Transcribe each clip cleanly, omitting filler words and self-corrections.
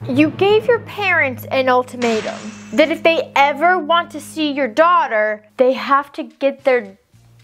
You gave your parents an ultimatum that if they ever want to see your daughter, they have to get their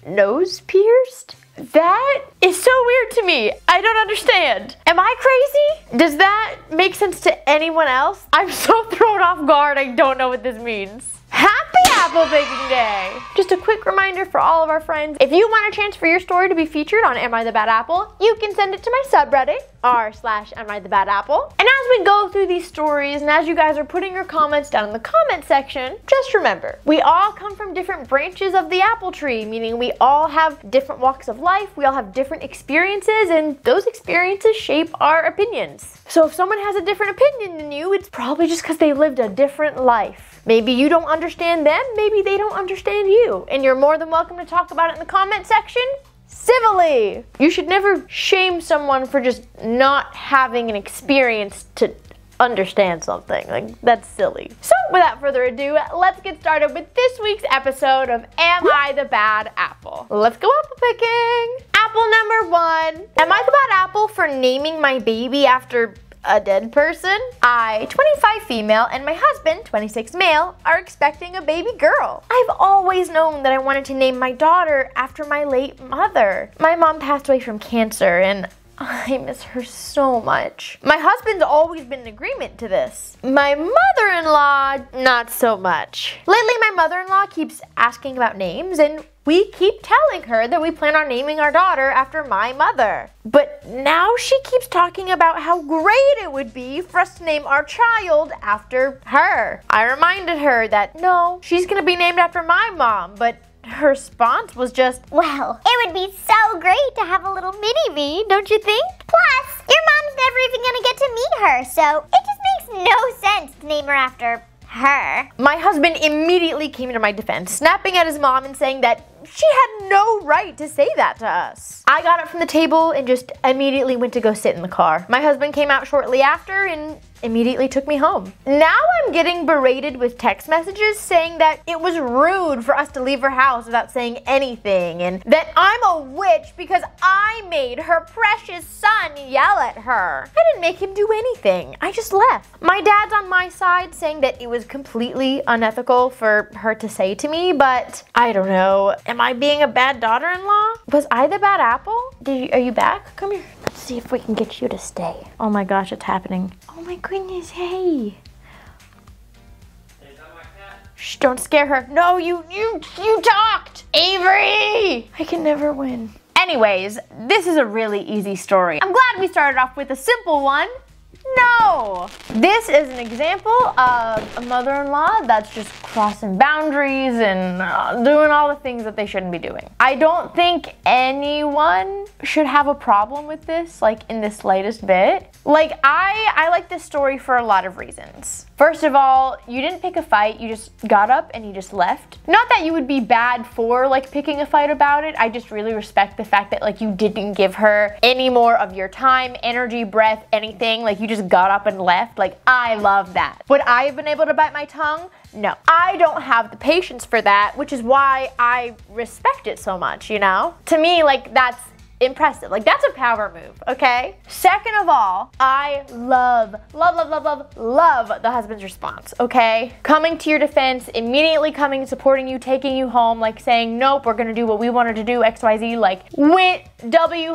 nose pierced? That is so weird to me. I don't understand. Am I crazy? Does that make sense to anyone else? I'm so thrown off guard, I don't know what this means. Happy Apple Baking Day! Just a quick reminder for all of our friends, if you want a chance for your story to be featured on Am I the Bad Apple, you can send it to my subreddit, r/Am I the Bad Apple. And as we go through these stories, and as you guys are putting your comments down in the comment section, just remember, we all come from different branches of the apple tree, meaning we all have different walks of life, we all have different experiences, and those experiences shape our opinions. So if someone has a different opinion than you, it's probably just because they lived a different life. Maybe you don't understand them, maybe they don't understand you. And you're more than welcome to talk about it in the comment section civilly. You should never shame someone for just not having an experience to understand something. Like, that's silly. So without further ado, let's get started with this week's episode of Am I the Bad Apple? Let's go apple picking. Apple number 1. Am I the bad apple for naming my baby after a dead person? I, 25 female, and my husband, 26 male, are expecting a baby girl. I've always known that I wanted to name my daughter after my late mother. My mom passed away from cancer, and I miss her so much. My husband's always been in agreement to this. My mother-in-law, not so much. Lately, my mother-in-law keeps asking about names, and we keep telling her that we plan on naming our daughter after my mother. But now she keeps talking about how great it would be for us to name our child after her. I reminded her that no, she's gonna be named after my mom, but her response was just, well, it would be so great to have a little mini me, don't you think? Plus, your mom's never even gonna get to meet her, so it just makes no sense to name her after her. My husband immediately came to my defense, snapping at his mom and saying that she had no right to say that to us. I got up from the table and just immediately went to go sit in the car. My husband came out shortly after and immediately took me home. Now I'm getting berated with text messages saying that it was rude for us to leave her house without saying anything, and that I'm a witch because I made her precious son yell at her. I didn't make him do anything. I just left. My dad's on my side saying that it was completely unethical for her to say to me, but I don't know. Am I being a bad daughter-in-law? Was I the bad apple? Are you back? Come here. Let's see if we can get you to stay. Oh my gosh, it's happening. Oh my goodness, hey. Shh, don't scare her. No, you talked. Avery! I can never win. Anyways, this is a really easy story. I'm glad we started off with a simple one. No! This is an example of a mother-in-law that's just crossing boundaries and doing all the things that they shouldn't be doing. I don't think anyone should have a problem with this, like in the slightest bit. Like, I like this story for a lot of reasons. First of all, you didn't pick a fight, you just got up and you just left. Not that you would be bad for like picking a fight about it, I just really respect the fact that like you didn't give her any more of your time, energy, breath, anything. Like you just got up and left. Like, I love that. Would I have been able to bite my tongue? No. I don't have the patience for that, which is why I respect it so much, you know? To me, like, that's impressive. Like, that's a power move, okay? Second of all, I love the husband's response, okay? Coming to your defense, immediately coming and supporting you, taking you home, like saying, nope, we're gonna do what we wanted to do, XYZ, like,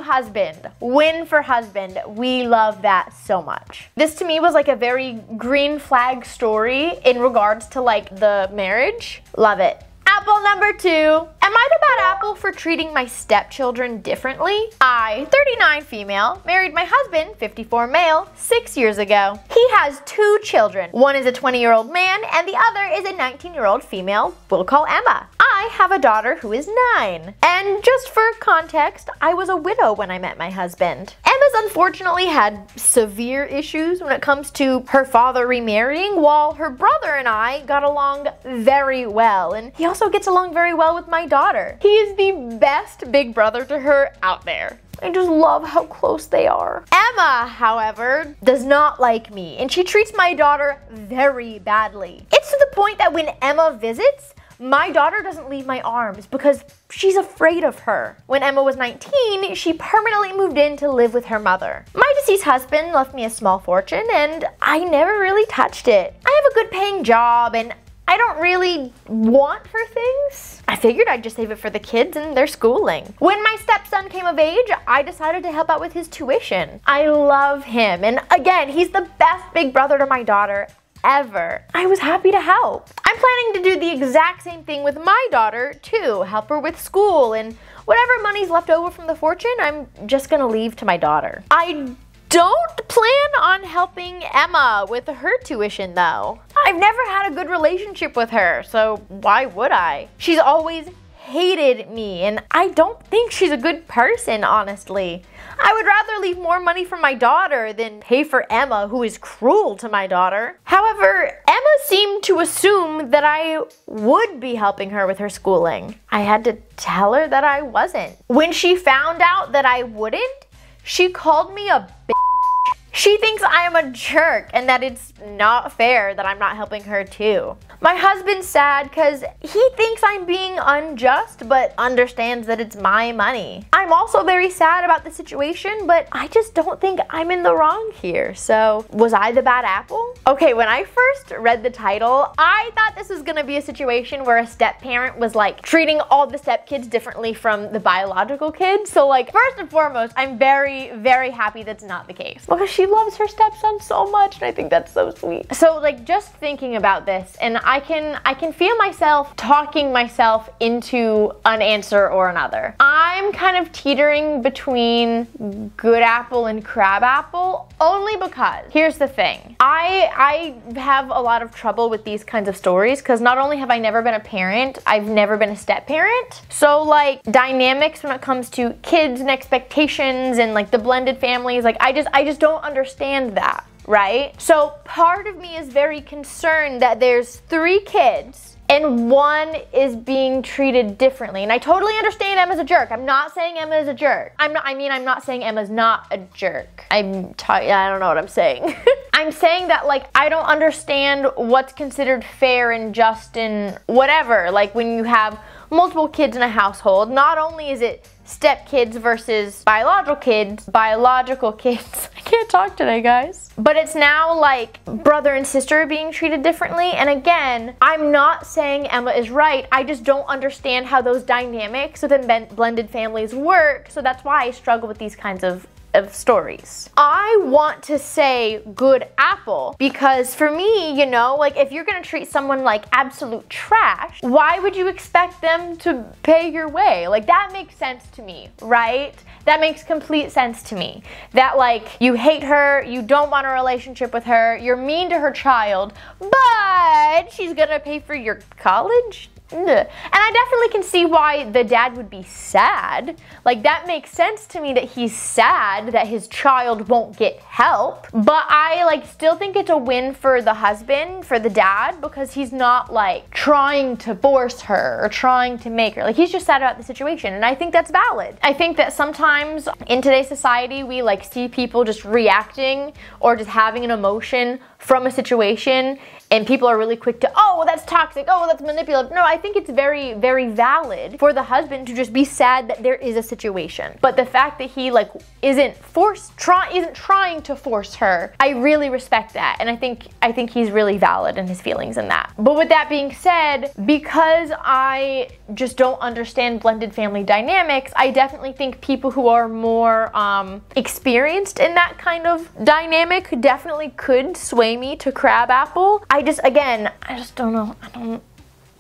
husband, win for husband. We love that so much. This to me was like a very green flag story in regards to like the marriage. Love it. Apple number 2. Am I the bad apple for treating my stepchildren differently? I, 39 female, married my husband, 54 male, 6 years ago. He has 2 children. One is a 20-year-old man and the other is a 19-year-old female we'll call Emma. I have a daughter who is 9. And just for context, I was a widow when I met my husband. Emma's unfortunately had severe issues when it comes to her father remarrying, while her brother and I got along very well, and he also gets along very well with my daughter. He is the best big brother to her out there. I just love how close they are. Emma, however, does not like me, and she treats my daughter very badly. It's to the point that when Emma visits, my daughter doesn't leave my arms because she's afraid of her. When Emma was 19, she permanently moved in to live with her mother. My deceased husband left me a small fortune and I never really touched it. I have a good paying job and I don't really want for things. I figured I'd just save it for the kids and their schooling. When my stepson came of age, I decided to help out with his tuition. I love him, and again, he's the best big brother to my daughter ever. I was happy to help. I'm planning to do the exact same thing with my daughter too, help her with school, and whatever money's left over from the fortune, I'm just gonna leave to my daughter. I don't plan on helping Emma with her tuition though. I've never had a good relationship with her, so why would I? She's always hated me and I don't think she's a good person, honestly. I would rather leave more money for my daughter than pay for Emma, who is cruel to my daughter. However, Emma seemed to assume that I would be helping her with her schooling. I had to tell her that I wasn't. When she found out that I wouldn't, she called me a bitch. She thinks I am a jerk and that it's not fair that I'm not helping her too. My husband's sad because he thinks I'm being unjust but understands that it's my money. I'm also very sad about the situation, but I just don't think I'm in the wrong here. So, was I the bad apple? Okay, when I first read the title, I thought this was gonna be a situation where a step parent was like treating all the step kids differently from the biological kids. So like, first and foremost, I'm very, very happy that's not the case because she loves her stepson so much and I think that's so sweet. So like, just thinking about this, and I can feel myself talking myself into an answer or another. I'm kind of teetering between good apple and crab apple only because here's the thing. I have a lot of trouble with these kinds of stories because not only have I never been a parent, I've never been a step parent. So like, dynamics when it comes to kids and expectations and like the blended families, like I just don't understand that, right? So part of me is very concerned that there's 3 kids and one is being treated differently. And I totally understand Emma's a jerk. I'm not saying Emma is a jerk. I'm not saying Emma's not a jerk. I don't know what I'm saying. I'm saying that like, I don't understand what's considered fair and just and whatever. Like when you have multiple kids in a household, not only is it step kids versus biological kids. I can't talk today, guys. But it's now like brother and sister being treated differently. And again, I'm not saying Emma is right. I just don't understand how those dynamics within blended families work. So that's why I struggle with these kinds of stories. I want to say good apple because for me, you know, like if you're gonna treat someone like absolute trash, why would you expect them to pay your way? Like that makes sense to me, right? That makes complete sense to me. That like you hate her, you don't want a relationship with her, you're mean to her child, but she's gonna pay for your college? And I definitely can see why the dad would be sad. Like that makes sense to me that he's sad that his child won't get help. But I like still think it's a win for the husband, for the dad, because he's not like trying to force her or trying to make her. Like he's just sad about the situation, and I think that's valid. I think that sometimes in today's society we like see people just reacting or just having an emotion from a situation and people are really quick to, oh, well, that's toxic, oh, well, that's manipulative. No, I think it's very, very valid for the husband to just be sad that there is a situation. But the fact that he like isn't trying to force her, I really respect that. And I think he's really valid in his feelings in that. But with that being said, because I just don't understand blended family dynamics, I definitely think people who are more experienced in that kind of dynamic definitely could sway me to crab apple. I just don't know.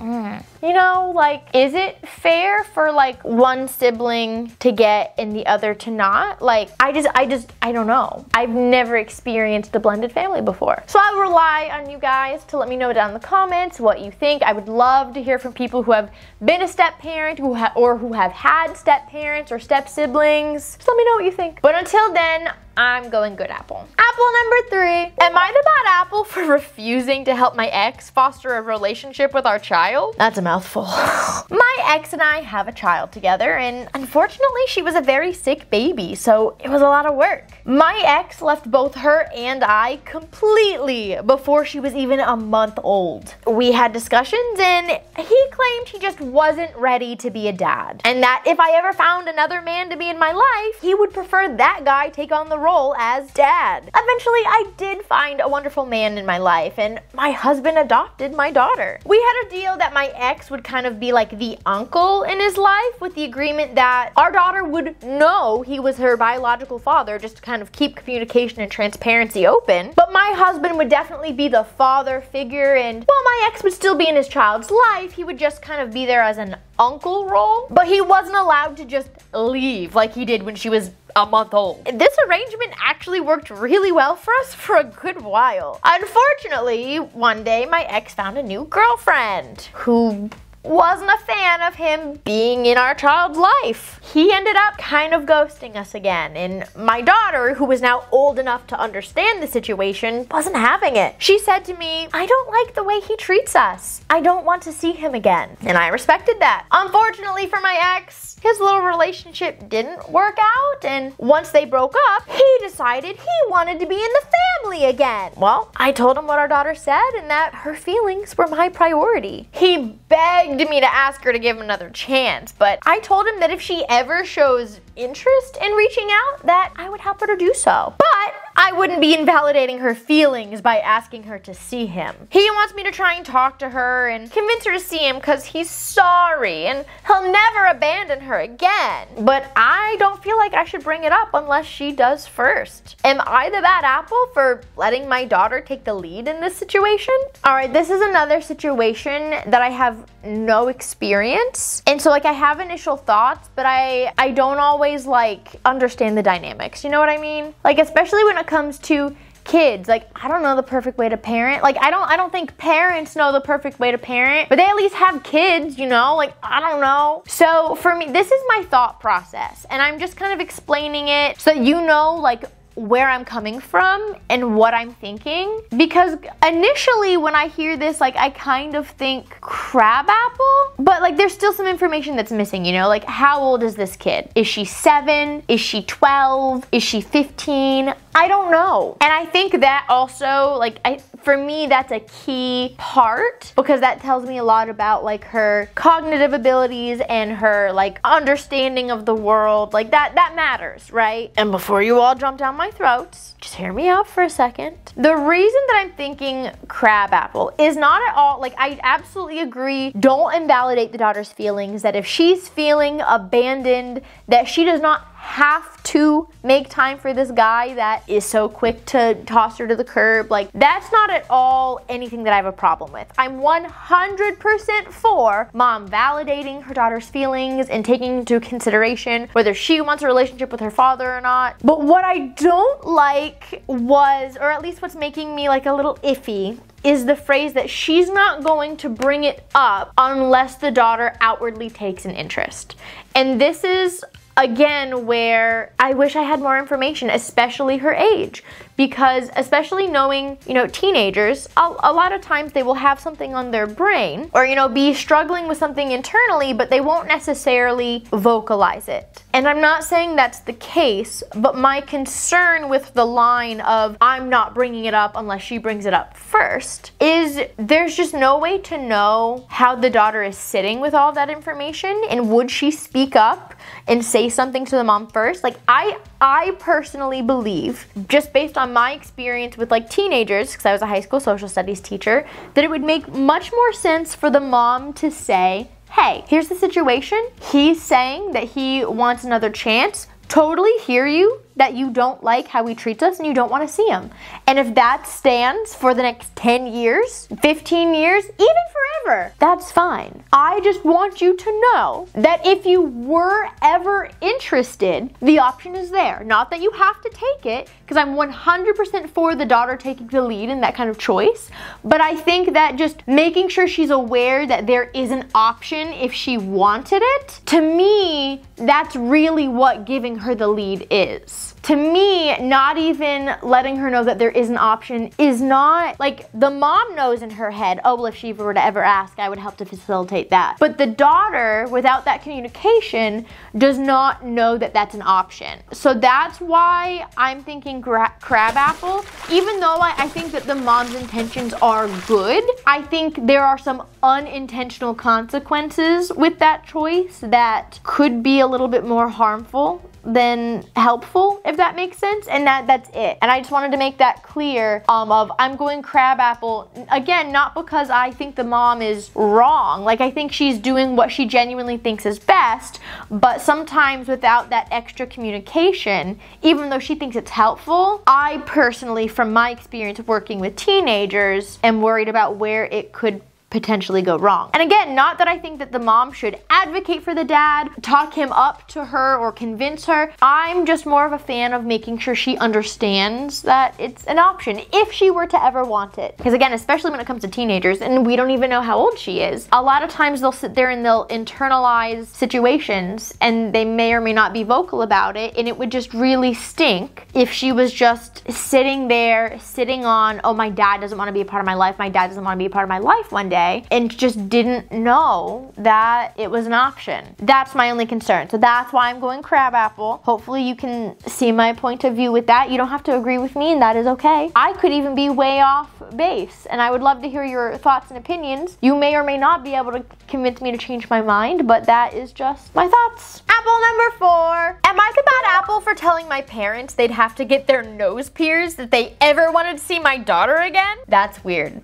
You know, like, is it fair for like one sibling to get and the other to not? Like, I don't know. I've never experienced a blended family before. So I rely on you guys to let me know down in the comments what you think. I would love to hear from people who have been a step parent or who have had step parents or step siblings. Just let me know what you think. But until then, I'm going good apple. Apple number 3. Am I the bad apple for refusing to help my ex foster a relationship with our child? That's a mouthful. My ex and I have a child together, and unfortunately she was a very sick baby, so it was a lot of work. My ex left both her and I completely before she was even a month old. We had discussions and he claimed he just wasn't ready to be a dad. And that if I ever found another man to be in my life, he would prefer that guy take on the role as dad. Eventually, I did find a wonderful man in my life, and my husband adopted my daughter. We had a deal that my ex would kind of be like the uncle in his life, with the agreement that our daughter would know he was her biological father, just to kind of keep communication and transparency open. But my husband would definitely be the father figure, and while my ex would still be in his child's life, he would just kind of be there as an uncle role. But he wasn't allowed to just leave like he did when she was a month old. This arrangement actually worked really well for us for a good while. Unfortunately, one day my ex found a new girlfriend who wasn't a fan of him being in our child's life. He ended up kind of ghosting us again, and my daughter, who was now old enough to understand the situation, wasn't having it. She said to me, "I don't like the way he treats us. I don't want to see him again." And I respected that. Unfortunately for my ex, his little relationship didn't work out, and once they broke up, he decided he wanted to be in the family again. Well, I told him what our daughter said and that her feelings were my priority. He begged me to ask her to give him another chance, but I told him that if she ever shows interest in reaching out, that I would help her to do so. But I wouldn't be invalidating her feelings by asking her to see him. He wants me to try and talk to her and convince her to see him because he's sorry and he'll never abandon her again. But I don't feel like I should bring it up unless she does first. Am I the bad apple for letting my daughter take the lead in this situation? All right, this is another situation that I have no experience. And so like I have initial thoughts, but I don't always like understand the dynamics. You know what I mean? Like especially when it comes to kids, like I don't know the perfect way to parent. Like I don't think parents know the perfect way to parent, but they at least have kids, you know? Like I don't know. So for me, this is my thought process, and I'm just kind of explaining it so that you know like where I'm coming from and what I'm thinking. Because initially when I hear this, like I kind of think crabapple, but like there's still some information that's missing, you know? Like how old is this kid? Is she 7? Is she 12? Is she 15? I don't know. And I think that also, like, for me, that's a key part because that tells me a lot about like her cognitive abilities and her like understanding of the world. Like that matters, right? And before you all jump down my throats, just hear me out for a second. The reason that I'm thinking crabapple is not at all, like I absolutely agree, don't invalidate the daughter's feelings, that if she's feeling abandoned, that she does not have to make time for this guy that is so quick to toss her to the curb. Like that's not at all anything that I have a problem with. I'm 100% for mom validating her daughter's feelings and taking into consideration whether she wants a relationship with her father or not. But what I don't like was, or at least what's making me like a little iffy, is the phrase that she's not going to bring it up unless the daughter outwardly takes an interest. And this is again where I wish I had more information, especially her age, because especially knowing, you know, teenagers, a lot of times they will have something on their brain or, you know, be struggling with something internally, but they won't necessarily vocalize it. And I'm not saying that's the case, but my concern with the line of I'm not bringing it up unless she brings it up first is there's just no way to know how the daughter is sitting with all that information, and would she speak up and say something to the mom first? Like I personally believe, just based on my experience with like teenagers, because I was a high school social studies teacher, that it would make much more sense for the mom to say, hey, here's the situation. He's saying that he wants another chance. Totally hear you that you don't like how he treats us and you don't want to see him. And if that stands for the next 10 years, 15 years, even forever, that's fine. I just want you to know that if you were ever interested, the option is there. Not that you have to take it, because I'm 100% for the daughter taking the lead in that kind of choice. But I think that just making sure she's aware that there is an option if she wanted it, to me, that's really what giving her the lead is. To me, not even letting her know that there is an option is not, like, the mom knows in her head, oh, well, if she were to ever ask, I would help to facilitate that. But the daughter, without that communication, does not know that that's an option. So that's why I'm thinking crabapple. Even though I think that the mom's intentions are good, I think there are some unintentional consequences with that choice that could be a little bit more harmful than helpful, if that makes sense. And that's it. And I just wanted to make that clear of I'm going crabapple. Again, not because I think the mom is wrong. Like, I think she's doing what she genuinely thinks is best, but sometimes without that extra communication, even though she thinks it's helpful, I personally, from my experience working with teenagers, am worried about where it could potentially go wrong. And again, not that I think that the mom should advocate for the dad, talk him up to her, or convince her. I'm just more of a fan of making sure she understands that it's an option if she were to ever want it. Because again, especially when it comes to teenagers, and we don't even know how old she is, a lot of times they'll sit there and they'll internalize situations and they may or may not be vocal about it, and it would just really stink if she was just sitting there, sitting on, oh, my dad doesn't want to be a part of my life, my dad doesn't want to be a part of my life one day, and just didn't know that it was an option. That's my only concern. So that's why I'm going crabapple. Hopefully you can see my point of view with that. You don't have to agree with me, and that is okay. I could even be way off base, and I would love to hear your thoughts and opinions. You may or may not be able to convince me to change my mind, but that is just my thoughts. Apple number 4. Am I the bad apple for telling my parents they'd have to get their nose pierced if they ever wanted to see my daughter again? That's weird.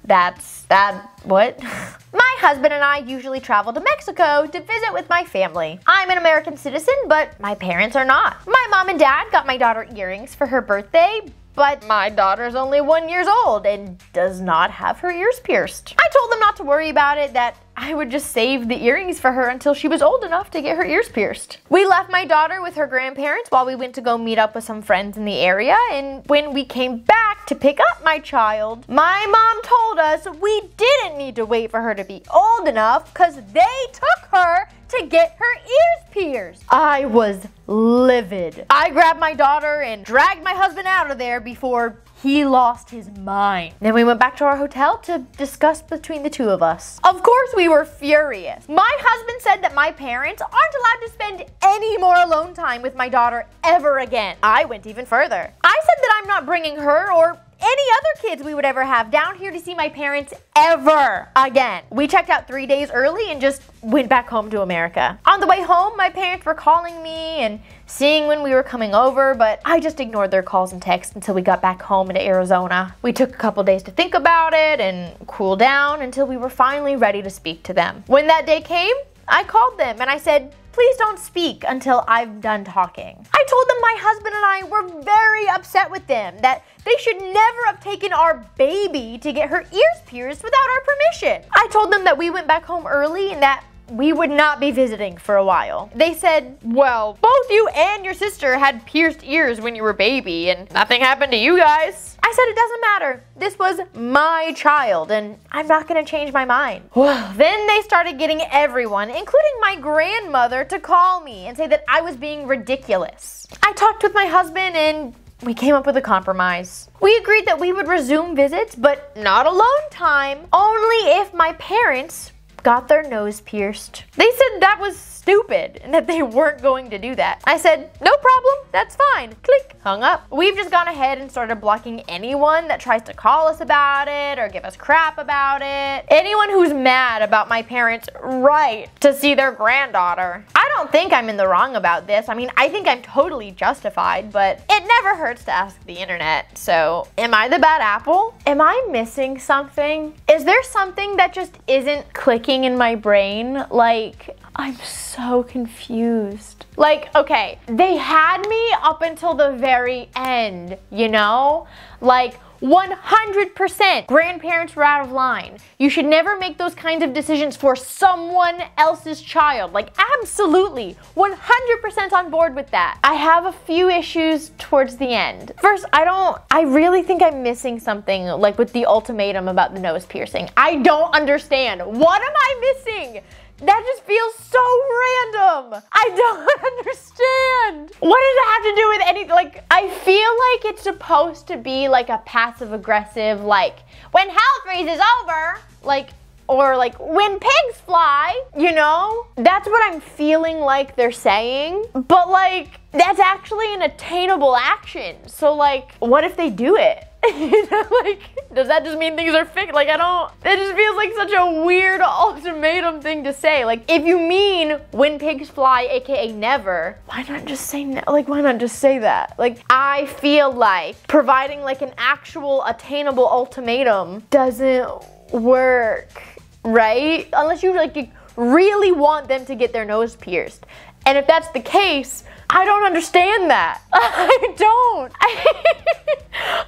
What? My husband and I usually travel to Mexico to visit with my family. I'm an American citizen, but my parents are not. My mom and dad got my daughter earrings for her birthday, but my daughter's only 1 year old and does not have her ears pierced. I told them not to worry about it, that I would just save the earrings for her until she was old enough to get her ears pierced. We left my daughter with her grandparents while we went to go meet up with some friends in the area, and when we came back to pick up my child, my mom told us we didn't need to wait for her to be old enough because they took her to get her ears pierced. I was livid. I grabbed my daughter and dragged my husband out of there before he lost his mind. Then we went back to our hotel to discuss between the two of us. Of course we were furious. My husband said that my parents aren't allowed to spend any more alone time with my daughter ever again. I went even further. I said that I'm not bringing her or any other kids we would ever have down here to see my parents ever again. We checked out 3 days early and just went back home to America. On the way home, my parents were calling me and seeing when we were coming over, but I just ignored their calls and texts until we got back home to Arizona. We took a couple days to think about it and cool down until we were finally ready to speak to them. When that day came, I called them and I said, please don't speak until I'm done talking. I told them my husband and I were very upset with them, that they should never have taken our baby to get her ears pierced without our permission. I told them that we went back home early and that we would not be visiting for a while. They said, well, both you and your sister had pierced ears when you were a baby and nothing happened to you guys. I said it doesn't matter. This was my child and I'm not gonna change my mind. Well, then they started getting everyone, including my grandmother, to call me and say that I was being ridiculous. I talked with my husband and we came up with a compromise. We agreed that we would resume visits, but not alone time, only if my parents got their nose pierced. They said that was stupid and that they weren't going to do that. I said, no problem, that's fine. Click, hung up. We've just gone ahead and started blocking anyone that tries to call us about it or give us crap about it. Anyone who's mad about my parents' right to see their granddaughter. I don't think I'm in the wrong about this. I mean, I think I'm totally justified, but it never hurts to ask the internet. So, am I the bad apple? Am I missing something? Is there something that just isn't clicking in my brain? Like, I'm so confused. Like, okay, they had me up until the very end, you know? Like, 100% grandparents were out of line. You should never make those kinds of decisions for someone else's child. Like, absolutely, 100% on board with that. I have a few issues towards the end. First, I really think I'm missing something, like with the ultimatum about the nose piercing. I don't understand. What am I missing? That just feels so random. I don't understand. What does it have to do with anything? Like, I feel like it's supposed to be like a passive aggressive, like, when hell freezes over, like, or like when pigs fly, you know? That's what I'm feeling like they're saying. But like, that's actually an attainable action. So like, what if they do it? You know, like, does that just mean things are fixed? Like, it just feels like such a weird ultimatum thing to say. Like, if you mean when pigs fly, AKA never, why not just say why not just say that? Like, I feel like providing like an actual attainable ultimatum doesn't work, right? Unless you like, you really want them to get their nose pierced. And if that's the case, I don't understand that. I don't.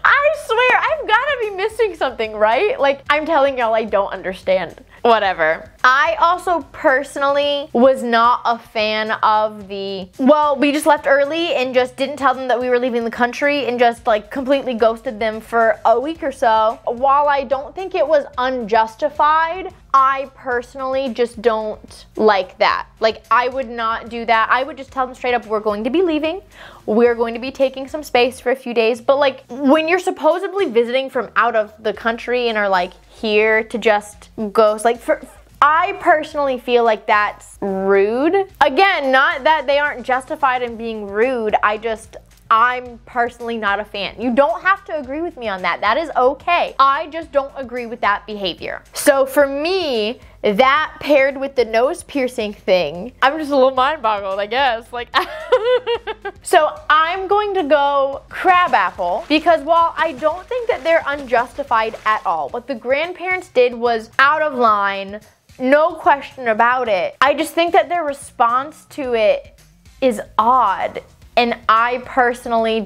I swear, I've gotta be missing something, right? Like, I'm telling y'all I don't understand. Whatever. I also personally was not a fan of we just left early and just didn't tell them that we were leaving the country and just like completely ghosted them for a week or so. While I don't think it was unjustified, I personally just don't like that. Like, I would not do that. I would just tell them straight up, we're going to be leaving. We're going to be taking some space for a few days. But like, when you're supposedly visiting from out of the country and are like here to just ghost, like I personally feel like that's rude. Again, not that they aren't justified in being rude. I'm personally not a fan. You don't have to agree with me on that. That is okay. I just don't agree with that behavior. So for me, that paired with the nose piercing thing, I'm just a little mind boggled, I guess. Like, so I'm going to go crabapple because while I don't think that they're unjustified at all, what the grandparents did was out of line, no question about it. I just think that their response to it is odd. And I personally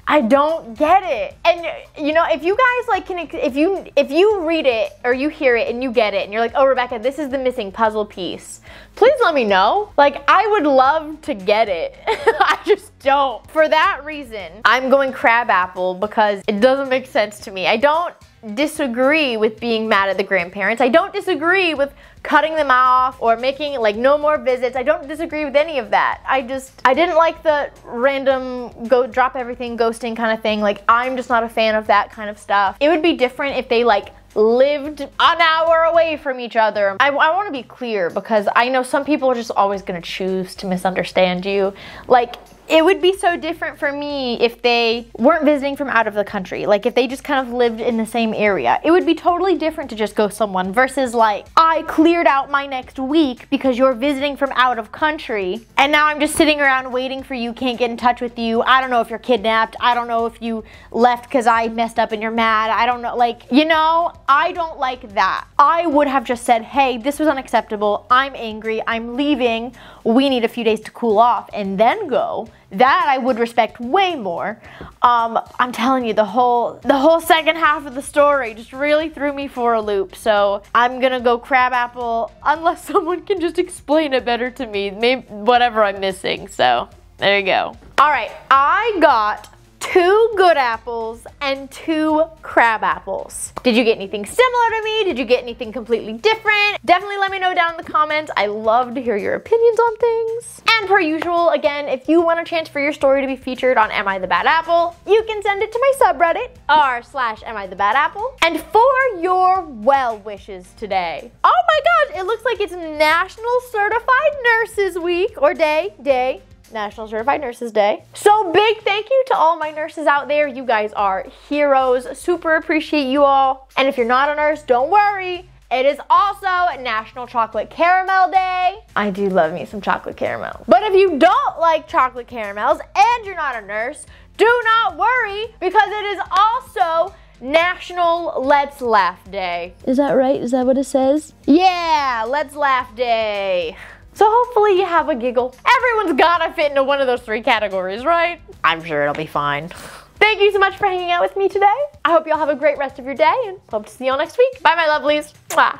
I don't get it. And you know, if you guys like if you read it or you hear it and you get it and you're like, oh, Rebecca, this is the missing puzzle piece, please let me know. Like, I would love to get it. I just don't. For that reason, I'm going crabapple because it doesn't make sense to me. I don't disagree with being mad at the grandparents. I don't disagree with cutting them off or making like no more visits. I don't disagree with any of that. I didn't like the random go drop everything ghosting kind of thing. Like, I'm just not a fan of that kind of stuff. It would be different if they like lived an hour away from each other. I want to be clear because I know some people are just always going to choose to misunderstand you. Like, it would be so different for me if they weren't visiting from out of the country. Like, if they just kind of lived in the same area. It would be totally different to just ghost someone versus like, I cleared out my next week because you're visiting from out of country and now I'm just sitting around waiting for you, can't get in touch with you. I don't know if you're kidnapped. I don't know if you left because I messed up and you're mad. I don't know. Like, you know, I don't like that. I would have just said, hey, this was unacceptable. I'm angry. I'm leaving. We need a few days to cool off and then go. That I would respect way more. I'm telling you, the whole second half of the story just really threw me for a loop. So I'm gonna go crabapple unless someone can just explain it better to me. Maybe whatever I'm missing. So there you go. All right, I got 2 good apples and 2 crab apples. Did you get anything similar to me? Did you get anything completely different? Definitely let me know down in the comments. I love to hear your opinions on things. And per usual, again, if you want a chance for your story to be featured on Am I the Bad Apple, you can send it to my subreddit, r/AmITheBadApple. And for your well wishes today, oh my gosh, it looks like it's National Certified Nurses Week, or day. National Certified Nurses Day. So big thank you to all my nurses out there. You guys are heroes. Super appreciate you all. And if you're not a nurse, don't worry. It is also National Chocolate Caramel Day. I do love me some chocolate caramel. But if you don't like chocolate caramels and you're not a nurse, do not worry because it is also National Let's Laugh Day. Is that right? Is that what it says? Yeah, Let's Laugh Day. So hopefully you have a giggle. Everyone's gotta fit into one of those 3 categories, right? I'm sure it'll be fine. Thank you so much for hanging out with me today. I hope you all have a great rest of your day and hope to see you all next week. Bye, my lovelies. Mwah.